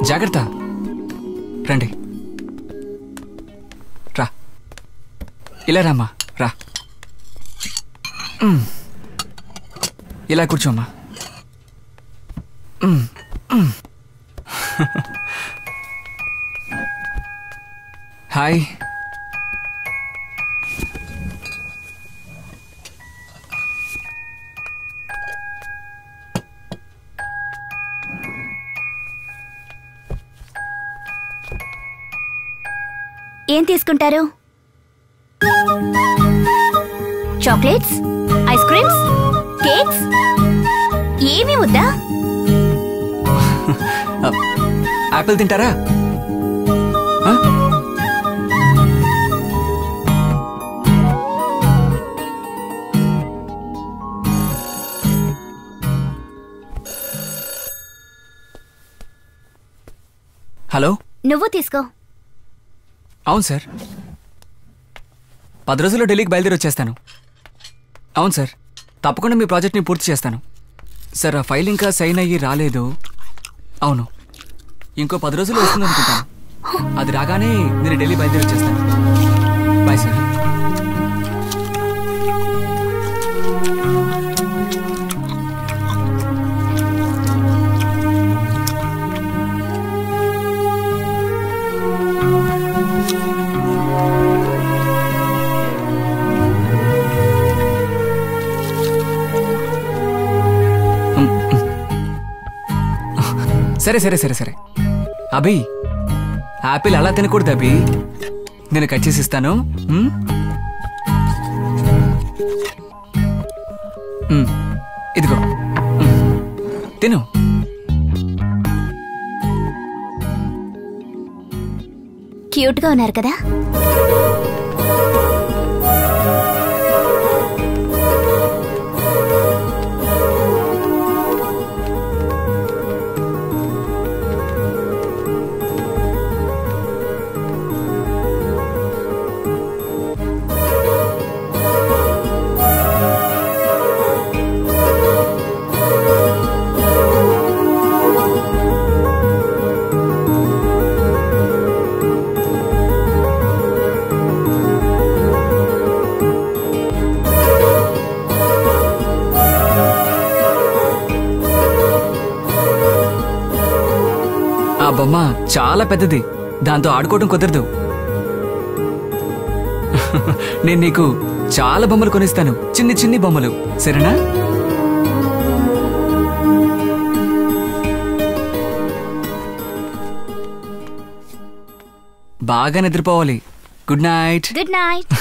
జాగ్రత్త. రండి, రా. ఇలా రామ్మా, రా. ఇలా కూర్చోమ్మా. హాయ్. ఏం తీసుకుంటారు? చాక్లెట్స్, ఐస్ క్రీమ్స్, కేక్స్ ఏమీ వద్దా? ఆపిల్ తింటారా? హలో, నువ్వు తీసుకో. అవును సార్, 10 రోజుల్లో ఢిల్లీకి బయలుదేరి వచ్చేస్తాను. అవును సార్, తప్పకుండా మీ ప్రాజెక్ట్ని పూర్తి చేస్తాను. సార్, ఆ ఫైల్ ఇంకా సైన్ అయ్యి రాలేదు. అవును, ఇంకో 10 రోజుల్లో వస్తుంది అనుకుంటాను. అది రాగానే నేను ఢిల్లీ బయలుదేరి వచ్చేస్తాను. Bye sir. సరే సరే సరే సరే అభి, ఆపిల్ అలా తినకూడదు అభి. నేను కట్ చేసి ఇస్తాను. ఇదిగో తిను. క్యూట్ గా ఉన్నారు కదా? ఆ బొమ్మ చాలా పెద్దది, దాంతో ఆడుకోవడం కుదరదు. నేను నీకు చాలా బొమ్మలు కొనిస్తాను, చిన్ని చిన్ని బొమ్మలు, సరేనా? బాగా నిద్రపోవాలి. Good night. Good night.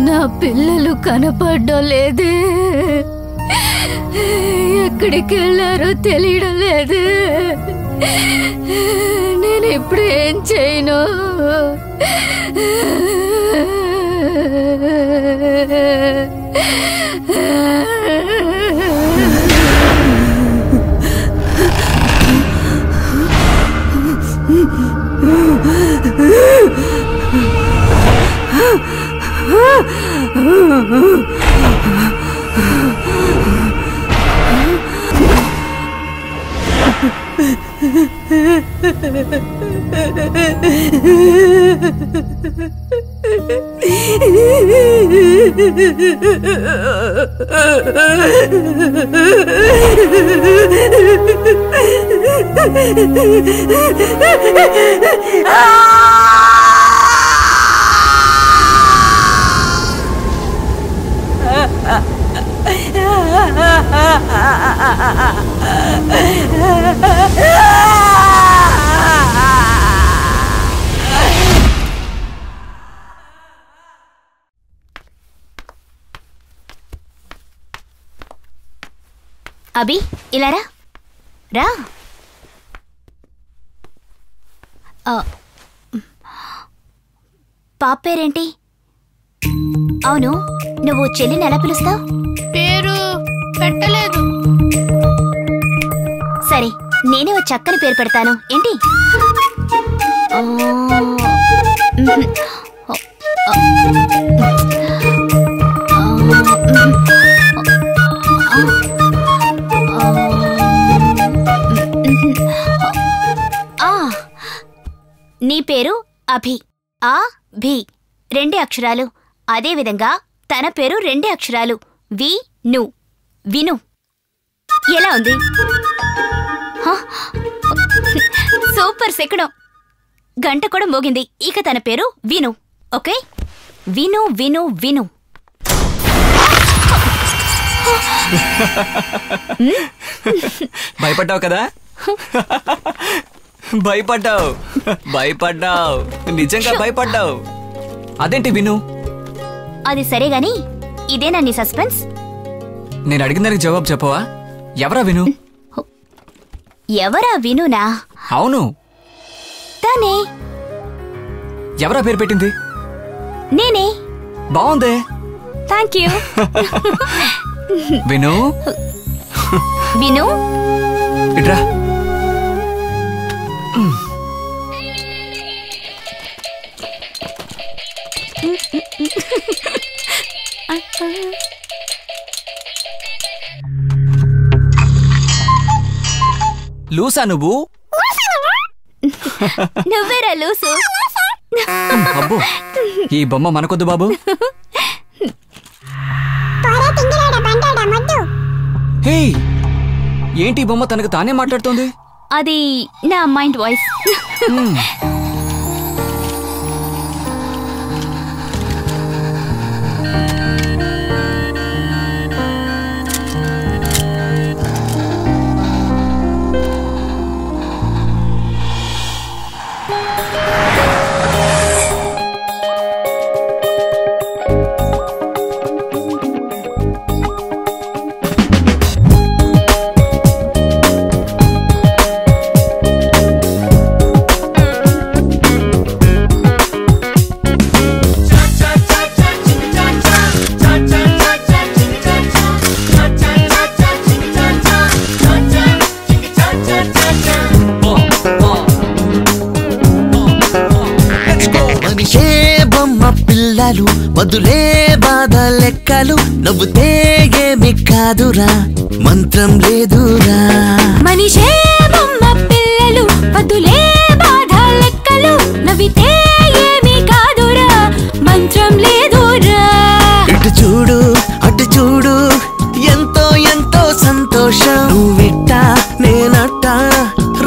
నా పిల్లలు కనపడడం లేదే, ఎక్కడికి వెళ్ళారో తెలియడం లేదే. నేను ఇప్పుడు ఏం చేయను? అభి ఇలా రా రా. పాప పేరేంటి? అవును, నువ్వు చెల్లిని ఎలా పిలుస్తావు? పేరు పెట్టలేదు. సరే, నేనే ఓ చక్కని పేరు పెడతాను. ఏంటి? నీ పేరు అభి. ఆ భి 2 అక్షరాలు. అదేవిధంగా తన పేరు 2 అక్షరాలు. వి ను విను. ఎలా ఉంది? సూపర్ సెకడం. గంట కూడా మోగింది. ఇక తన పేరు విను. ఓకే, విను విను విను. భయపడ్డావు కదా? భయపడ్డావు, భయపడ్డావు, నిజంగా భయపడ్డావు. అదేంటి విను? అది సరే గాని, ఇదేనా నీ సస్పెన్స్? నేను అడిగిన దానికి జవాబు చెప్పవా? ఎవరా విను? ఎవరా వినునా? అవును, తనే. ఎవరా పేరు పెట్టింది? నేనే. బాగుందే. Thank you. విను విను ఇట్రా. లూసా నువ్వు? నువ్వేరా లూసు. అబ్బో, ఈ బొమ్మ మనకొద్దు బాబు. హే, ఏంటి బొమ్మ తనకు తానే మాట్లాడుతోంది? అది నా మైండ్ వాయిస్. వదులే బాధ లెక్కలు, నవ్వుతే ఏమి కాదురా, మంత్రం లేదురా. మనిషే బొమ్మ పిల్లలు, వదులే బాధ లెక్కలు, నవ్వితే ఏమి కాదురా, మంత్రం లేదురా. ఇటు చూడు అటు చూడు, ఎంతో ఎంతో సంతోషం. నువ్విట్ట నేనట్ట,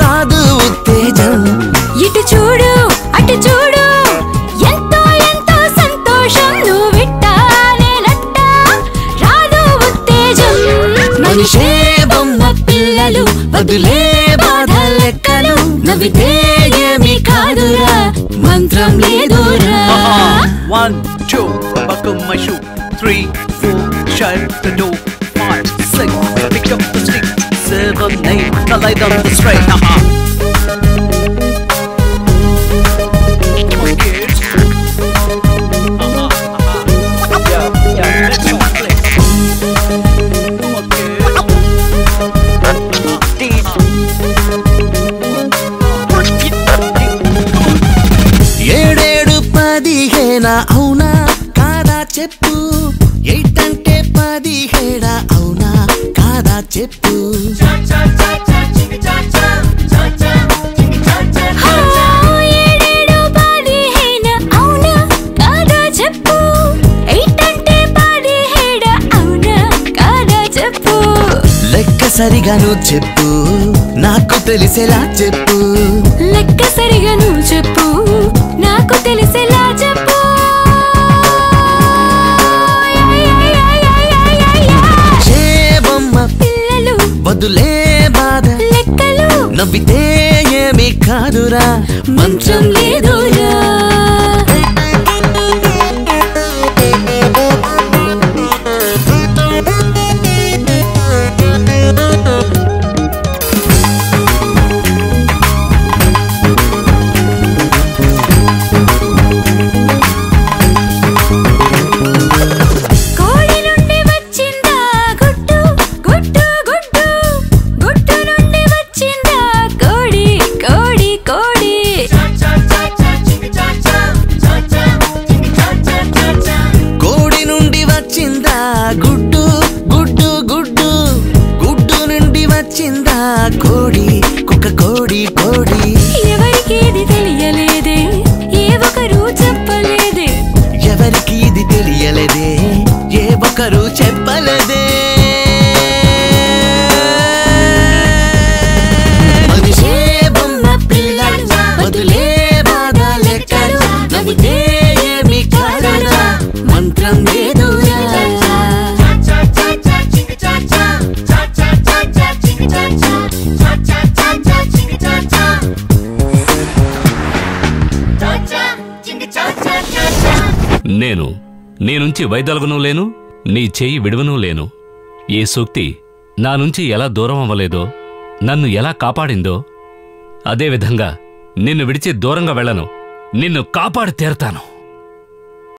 రాదు ఉత్తేజం. ఇటు చూడు అటు చూడు, మనిషే బొమ్మ పిల్లలు, వదులే బాధ లెక్కలు, నవ్వితే ఏమి కాదురా, మంత్రం లేదురా. 1 2 buckle my shoe, 3 4 shut the door, 5 6 pick up the stick, 7 8 I light on the straight. చెప్పు 8 అంటే 17 అవునా కాదా చెప్పు లెక్క సరిగా నువ్వు చెప్పు నాకు తెలిసేలా చెప్పు లెక్క సరిగా నువ్వు చెప్పు నాకు తెలిసేలా చెప్పు చేబొమ్మ పిల్లలు వదులే బాధ లెక్కలు నవ్వితే ఏమీ కాదురా మంత్రం లేదురా కోడి కుక్క కోడి కోడి ఎవరికి ఇది తెలియలేదే ఏ ఒకరు చెప్పలేదే ఎవరికి ఇది తెలియలేదే ఏ ఒకరు చెప్పలేదే మనిషే బొమ్మ పిల్లలు వదులే బాధ లెక్కలు నవ్వితే ఏమి కాదురా మంత్రం లేదురా నేను నీ నుంచి వైదొలగను లేను నీ చెయ్యి విడువను లేను ఈ సూక్తి నా నుంచి ఎలా దూరం అవ్వలేదో నన్ను ఎలా కాపాడిందో అదేవిధంగా నిన్ను విడిచి దూరంగా వెళ్ళను నిన్ను కాపాడి తీరతాను